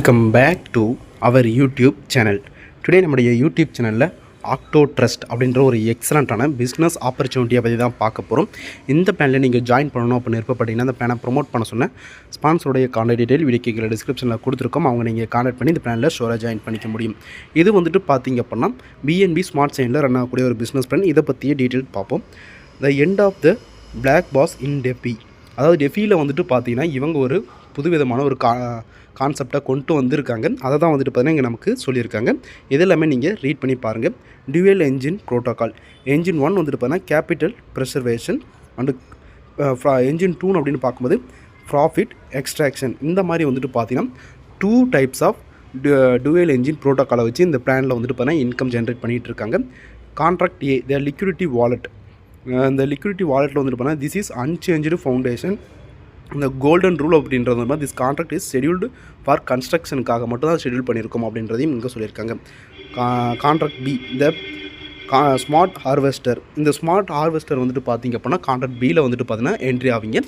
Welcome back to our YouTube channel. Today நம்முடைய யூடியூப் சேனலில் ஆக்டோ ட்ரஸ்ட் அப்படின்ற ஒரு எக்ஸலண்ட்டான பிஸ்னஸ் ஆப்பர்ச்சுனிட்டியை பற்றி தான் பார்க்க போகிறோம். இந்த பிளானில் நீங்கள் ஜாயின் பண்ணணும் அப்படின்னு விருப்பப்பட்டீங்கன்னா அந்த பிளானை ப்ரொமோட் பண்ண சொன்ன ஸ்பான்சருடைய கான்டாக்ட் டீட்டெயில் வீடியோ கீழே டிஸ்கிரிப்ஷனில் கொடுத்துருக்கோம். அவங்க நீங்கள் கான்டாக்ட் பண்ணி இந்த பிளானில் ஷோராக ஜாயின் பண்ணிக்க முடியும். இது வந்துட்டு பார்த்தீங்க அப்படின்னா பிஎன்பி ஸ்மார்ட் செயினில் ரன் ஆகக்கூடிய ஒரு பிஸ்னஸ் பிளான். இதை பற்றிய டீட்டெயில் பார்ப்போம். The end of the black pass in DeFi, அதாவது டெஃபியில் வந்துட்டு பார்த்தீங்கன்னா இவங்க ஒரு புதுவிதமான ஒரு கான்செப்டை கொண்டு வந்திருக்காங்க. அதை தான் வந்துட்டு பார்த்தீங்கன்னா இங்கே நமக்கு சொல்லியிருக்காங்க. இது எல்லாமே நீங்கள் ரீட் பண்ணி பாருங்கள். Twelve engine protocol. என்ஜின் 1 வந்துட்டு பார்த்தீங்கன்னா கேபிட்டல் ப்ரெசர்வேஷன் அண்டு என்ஜின் 2 அப்படின்னு பார்க்கும்போது ப்ராஃபிட் எக்ஸ்ட்ராக்ஷன். இந்த மாதிரி வந்துட்டு பார்த்தீங்கன்னா 2 டைப்ஸ் ஆஃப் டுவல் என்ஜின் ப்ரோட்டோக்காலை வச்சு இந்த பிளானில் வந்துட்டு பார்த்தீங்கன்னா இன்கம் ஜென்ரேட் பண்ணிகிட்டு இருக்காங்க. Contract A, the liquidity wallet. இந்த லிக்விடிட்டி வாலெட்டில் வந்துட்டு பார்த்தீங்கன்னா திஸ் இஸ் அன்சேஞ்சு ஃபவுண்டேஷன். இந்த கோல்டன் ரூல் அப்படின்றது மாதிரி this contract is scheduled for கன்ஸ்ட்ரக்ஷனுக்காக மட்டும் தான் ஷெடியூல் பண்ணியிருக்கோம் அப்படின்றதையும் இங்கே சொல்லியிருக்காங்க. கான்ட்ராக்ட் பி, இந்த ஸ்மார்ட் ஹார்வெஸ்டர். இந்த ஸ்மார்ட் ஹார்வெஸ்டர் வந்துட்டு பார்த்திங்க அப்படின்னா கான்ட்ராக்ட் பியில் வந்துட்டு பார்த்தீங்கன்னா என்ட்ரி ஆவீங்க.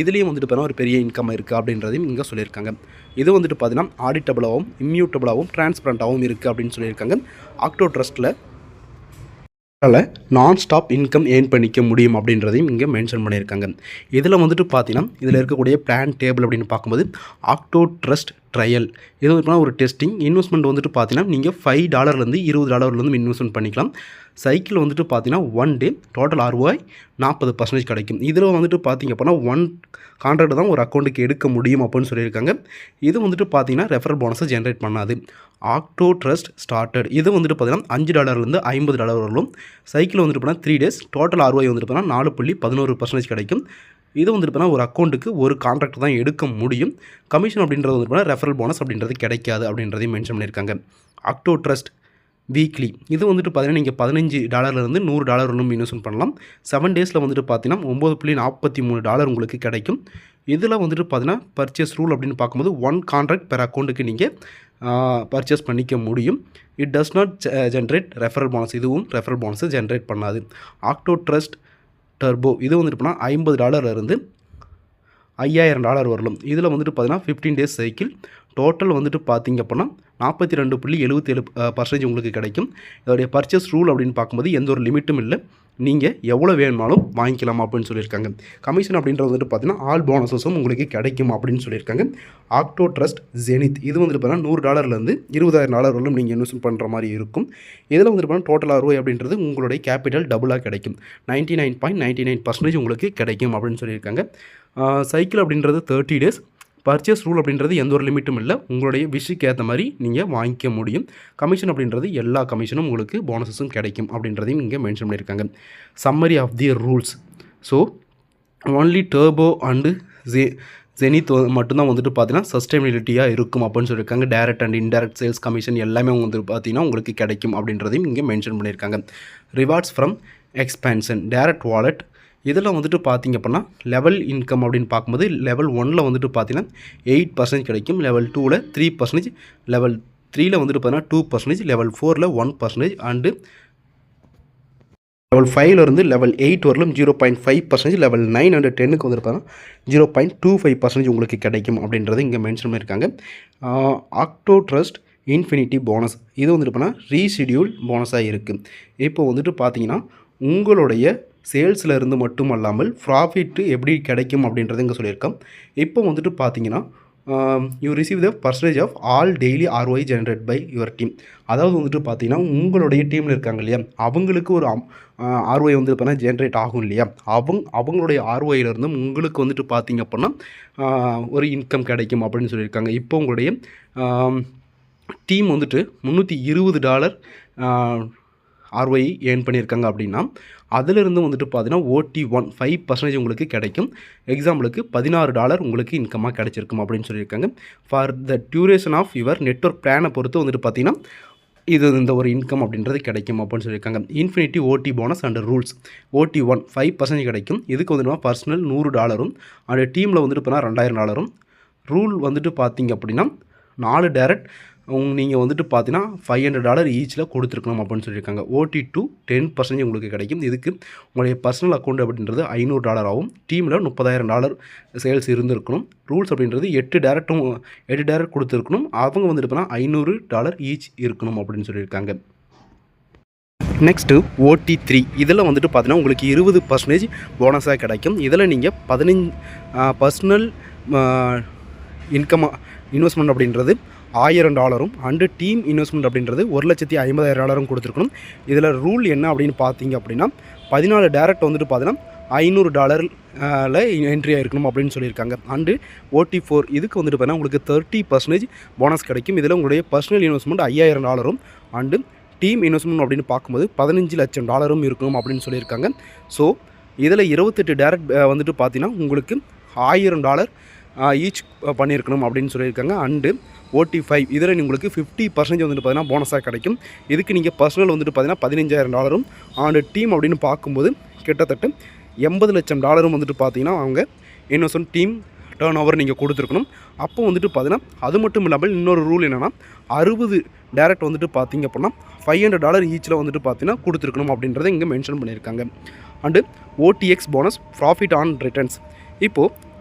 இதுலேயும் வந்துட்டு பார்த்தீங்கன்னா ஒரு பெரிய இன்கம் இருக்குது அப்படின்றதையும் இங்கே சொல்லியிருக்காங்க. இது வந்துட்டு பார்த்தீங்கன்னா ஆடிட்டபிளாகவும் இம்யூட்டபிளாகவும் டிரான்ஸ்பரண்ட்டாகவும் இருக்குது அப்படின்னு சொல்லியிருக்காங்க. ஆக்டோ ட்ரஸ்ட்டில் நான் ஸ்டாப் இன்கம் ஏர்ன் பண்ணிக்க முடியும் அப்படின்றதையும் இங்கே மென்ஷன் பண்ணியிருக்காங்க. இதில் வந்துட்டு பார்த்தீங்கன்னா இதில் இருக்கக்கூடிய பிளான் டேபிள் அப்படின்னு பார்க்கும்போது ஆக்டோ ட்ரஸ்ட் ட்ரையல், இது வந்து ஒரு டெஸ்டிங். இன்வெஸ்ட்மெண்ட் வந்துட்டு பார்த்தீங்கன்னா நீங்கள் $5 $20 இன்வெஸ்ட்மெண்ட் பண்ணிக்கலாம். சைக்கிள் வந்துட்டு பார்த்தீங்கன்னா 1 டே டோட்டல் ROI 40% கிடைக்கும். இதில் வந்துட்டு பார்த்திங்க அப்படின்னா 1 கான்ட்ராக்ட் தான் ஒரு அக்கௌண்ட்டுக்கு எடுக்க முடியும் அப்படின்னு சொல்லியிருக்காங்க. இது வந்துட்டு பார்த்தீங்கன்னா ரெஃபரல் போனஸை ஜென்ரேட் பண்ணாது. ஆக்டோ ட்ரஸ்ட் ஸ்டார்டட், இது வந்துட்டு பார்த்தீங்கன்னா $5 $50 வரலும். சைக்கிள் வந்துட்டு பார்த்தீங்கன்னா 3 டேஸ் டோட்டல் ROI வந்துட்டு பார்த்தீங்கன்னா 4.11% கிடைக்கும். இது வந்துட்டு பார்த்தீங்கன்னா ஒரு அக்கௌண்ட்டுக்கு ஒரு கான்ட்ராக்ட் தான் எடுக்க முடியும். கமிஷன் அப்படின்றது வந்துட்டு பார்த்தீங்கன்னா ரெஃபரல் போனஸ் அப்படின்றது கிடைக்காது அப்படின்றதையும் மென்ஷன் பண்ணியிருக்காங்க. ஆக்டோ ட்ரஸ்ட் வீக்லி, இது வந்துட்டு பார்த்தீங்கன்னா நீங்கள் $15 $100 இன்வெஸ்ட்மெண்ட் பண்ணலாம். 7 டேஸில் வந்துட்டு பார்த்தீங்கன்னா $9.43 உங்களுக்கு கிடைக்கும். இதில் வந்துட்டு பார்த்தீங்கன்னா பர்ச்சேஸ் ரூல் அப்படின்னு பார்க்கும்போது 1 கான்ட்ராக்ட் பெர் அக்கௌண்ட்டுக்கு நீங்கள் பர்ச்சேஸ் பண்ணிக்க முடியும். It does not generate referral bonus, இதுவும் ரெஃபரல் போனஸை ஜென்ரேட் பண்ணாது. ஆக்டோ ட்ரஸ்ட் டர்போ, இது வந்துட்டு போனால் $50 $5000 வரலும். இதில் வந்துட்டு பார்த்தீங்கன்னா 15 டேஸ் சைக்கிள் டோட்டல் வந்துட்டு பார்த்திங்க அப்படின்னா 42.77% உங்களுக்கு கிடைக்கும். இதோடைய பர்ச்சேஸ் ரூல் அப்படின்னு பார்க்கும்போது எந்த ஒரு லிமிட்டும் இல்லை, நீங்கள் எவ்வளோ வேணுமாலும் வாங்கிக்கலாம் அப்படின்னு சொல்லியிருக்காங்க. கமிஷன் அப்படின்றது வந்துட்டு பார்த்தீங்கன்னா ஆல் போனஸஸும் உங்களுக்கு கிடைக்கும் அப்படின்னு சொல்லியிருக்காங்க. ஆக்டோ ட்ரஸ்ட் ஜெனித், இது வந்துட்டு பார்த்தீங்கன்னா $100 $20,000 வரலும் நீங்கள் இன்வெஸ்ட் பண்ணுற மாதிரி இருக்கும். இதில் வந்துட்டு பார்த்தீங்கன்னா டோட்டல் ROI அப்படின்றது உங்களுடைய கேபிட்டல் டபுளாக கிடைக்கும். 99.99% உங்களுக்கு கிடைக்கும் அப்படின்னு சொல்லியிருக்காங்க. சைக்கிள் அப்படின்றது 30 டேஸ். பர்ச்சேஸ் ரூல் அப்படின்றது எந்த ஒரு லிமிட்டும் இல்லை, உங்களுடைய விஷுக்கு ஏற்ற மாதிரி நீங்கள் வாங்கிக்க முடியும். கமிஷன் அப்படின்றது எல்லா கமிஷனும் உங்களுக்கு போனஸஸும் கிடைக்கும் அப்படின்றதையும் இங்கே மென்ஷன் பண்ணியிருக்காங்க. Summary of the rules. So only turbo and zenith மட்டும்தான் வந்துட்டு பார்த்தீங்கன்னா சஸ்டைனபிலிட்டியாக இருக்கும் அப்படின்னு சொல்லியிருக்காங்க. Direct and indirect sales commission எல்லாமே வந்துட்டு பார்த்தீங்கன்னா உங்களுக்கு கிடைக்கும் அப்படின்றதையும் இங்கே மென்ஷன் பண்ணியிருக்காங்க. Rewards from expansion, direct wallet. இதில் வந்துட்டு பார்த்திங்க அப்படின்னா லெவல் இன்கம் அப்படின்னு பார்க்கும்போது லெவல் 1ல் வந்துட்டு பார்த்தீங்கன்னா 8% கிடைக்கும், லெவல் 2ல் 3%, லெவல் 3ல் வந்துட்டு பார்த்தீங்கன்னா 2%, லெவல் 4ல் 1% அண்டு லெவல் 5லேருந்து லெவல் 8 வரலும் 0.5%, லெவல் 9 அண்டு 10க்கு வந்துட்டு பார்த்தீங்கன்னா 0.25% உங்களுக்கு கிடைக்கும் அப்படின்றது இங்கே மென்ஷன் பண்ணியிருக்காங்க. ஆக்டோ ட்ரஸ்ட் இன்ஃபினிட்டி போனஸ், இது வந்துட்டு பார்த்தீங்கன்னா ரீஷெடியூல் போனஸாக இருக்குது. இப்போ வந்துட்டு பார்த்தீங்கன்னா உங்களுடைய சேல்ஸில் இருந்து மட்டும் அல்லாமல் ப்ராஃபிட்டு எப்படி கிடைக்கும் அப்படின்றது இங்கே சொல்லியிருக்கோம். இப்போ வந்துட்டு பார்த்தீங்கன்னா you receive the percentage of all daily ROI generate by your team. அதாவது வந்துட்டு பார்த்தீங்கன்னா உங்களுடைய டீமில் இருக்காங்க இல்லையா, அவங்களுக்கு ஒரு ROI வந்துட்டு பார்த்தீங்கன்னா ஜென்ரேட் ஆகும் இல்லையா, அவங்களுடைய ROIலேருந்து உங்களுக்கு வந்துட்டு பார்த்தீங்க அப்படின்னா ஒரு இன்கம் கிடைக்கும் அப்படின்னு சொல்லியிருக்காங்க. இப்போ உங்களுடைய டீம் வந்துட்டு $320 ROI ஏர்ன் பண்ணியிருக்காங்க அப்படின்னா அதிலிருந்து வந்துட்டு பார்த்தீங்கன்னா OT1 5% உங்களுக்கு கிடைக்கும். எக்ஸாம்பிளுக்கு $16 உங்களுக்கு இன்கமாக கிடைச்சிருக்கும் அப்படின்னு சொல்லியிருக்காங்க. For the duration of your network பிளானை பொறுத்து வந்துட்டு பார்த்தீங்கன்னா இது இந்த ஒரு இன்கம் அப்படின்றது கிடைக்கும் அப்படின்னு சொல்லியிருக்காங்க. Infinity OT bonus and rules. OT1 5% கிடைக்கும். இதுக்கு வந்துட்டு பர்சனல் $100 அந்த டீமில் வந்துட்டு பார்த்தீங்கன்னா $2000. ரூல் வந்துட்டு பார்த்திங்க அப்படின்னா 4 டைரக்ட் நீங்கள் வந்துட்டு பார்த்தீங்கன்னா $500 ஈச்சில் கொடுத்துருக்கணும் அப்படின்னு சொல்லியிருக்காங்க. OT to 10% உங்களுக்கு கிடைக்கும். இதுக்கு உங்களுடைய பர்சனல் அக்கௌண்ட் அப்படின்றது $500 ஆகும். டீமில் $30,000 சேல்ஸ் இருந்திருக்கணும். ரூல்ஸ் அப்படின்றது 8 டேரக்ட் கொடுத்துருக்கணும். அவங்க வந்துட்டு பார்த்தீங்கன்னா $500 ஈச் இருக்கணும் அப்படின்னு சொல்லியிருக்காங்க. நெக்ஸ்ட்டு OT3 இதில் வந்துட்டு பார்த்தீங்கன்னா உங்களுக்கு 20% போனஸாக கிடைக்கும். இதில் நீங்கள் 15 பர்சனல் இன்வெஸ்ட்மெண்ட் அப்படின்றது $1000 அண்டு டீம் இன்வெஸ்ட்மெண்ட் அப்படின்றது $1,50,000 கொடுத்துருக்கணும். இதில் ரூல் என்ன அப்படின்னு பார்த்தீங்க அப்படின்னா 14 டேரக்ட் வந்துட்டு பார்த்தீங்கன்னா $500 என்ட்ரி ஆகிருக்கணும் அப்படின்னு சொல்லியிருக்காங்க. அண்டு OT4 இதுக்கு வந்துட்டு பார்த்தீங்கன்னா உங்களுக்கு 30% போனஸ் கிடைக்கும். இதில் உங்களுடைய personal investment $5,000 and team investment அப்படின்னு பார்க்கும்போது $15 லட்சம் இருக்கணும் அப்படின்னு சொல்லியிருக்காங்க. ஸோ இதில் 28 டேரக்ட் வந்துட்டு பார்த்தீங்கன்னா உங்களுக்கு $1000 ஈச் பண்ணியிருக்கணும் அப்படின்னு சொல்லியிருக்காங்க. அண்டு OT5 இதில் உங்களுக்கு 50% வந்துட்டு பார்த்தீங்கன்னா போனஸாக கிடைக்கும். இதுக்கு நீங்கள் பர்சனல் வந்துட்டு பார்த்தீங்கன்னா $15,000 அண்டு டீம் அப்படின்னு பார்க்கும்போது கிட்டத்தட்ட $80 லட்சம் வந்துட்டு பார்த்தீங்கன்னா அவங்க இன்வெஸ்ட்மெண்ட் டீம் டர்ன் ஓவர் நீங்கள் கொடுத்துருக்கணும். அப்போ வந்துட்டு பார்த்தீங்கன்னா அது மட்டும் இல்லாமல் இன்னொரு ரூல் என்னென்னா 60 டேரக்ட் வந்துட்டு பார்த்தீங்க அப்படின்னா $500 ஈச்சில் வந்துட்டு பார்த்தீங்கன்னா கொடுத்துருக்கணும் அப்படின்றத இங்கே மென்ஷன் பண்ணியிருக்காங்க. And OTX bonus profit on returns. இப்போது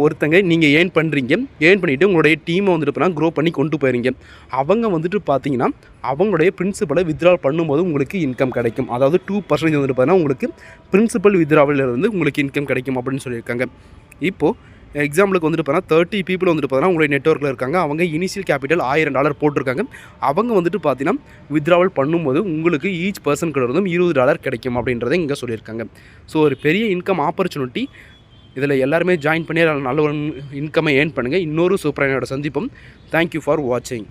ஒருத்தங்க நீங்கள் ஏர்ன் பண்ணுறீங்க, ஏர்ன் பண்ணிவிட்டு உங்களுடைய டீமை வந்துட்டு பார்த்தீங்கன்னா க்ரோ பண்ணி கொண்டு போயிருங்க. அவங்க வந்துட்டு பார்த்தீங்கன்னா அவங்களுடைய பிரின்சிபலை வித்ட்ரால் பண்ணும்போது உங்களுக்கு இன்கம் கிடைக்கும். அதாவது 2% வந்துட்டு பார்த்தீங்கன்னா உங்களுக்கு பிரின்சிபல் வித்ட்ராவிலிருந்து உங்களுக்கு இன்கம் கிடைக்கும் அப்படின்னு சொல்லியிருக்காங்க. இப்போது எக்ஸாம்பிளுக்கு வந்துட்டு பார்த்தீங்கன்னா 30 பீப்புள் வந்துட்டு பார்த்தீங்கன்னா உங்களுடைய நெட்வொர்க்கில் இருக்காங்க. அவங்க இனிஷியல் கேபிட்டல் $1000 போட்டிருக்காங்க. அவங்க வந்துட்டு பார்த்தீங்கன்னா வித்ட்ராவல் பண்ணும்போது உங்களுக்கு ஈச் பர்சன் இருந்தும் $20 கிடைக்கும் அப்படின்றத இங்கே சொல்லியிருக்காங்க. ஸோ ஒரு பெரிய இன்கம் ஆப்பர்ச்சுனிட்டி. இதில் எல்லாருமே ஜாயின் பண்ணி நல்ல ஒரு இன்கம்மை ஏர்ன் பண்ணுங்கள். இன்னொரு சூப்பரான சந்திப்போம். தேங்க்யூ ஃபார் வாட்சிங்.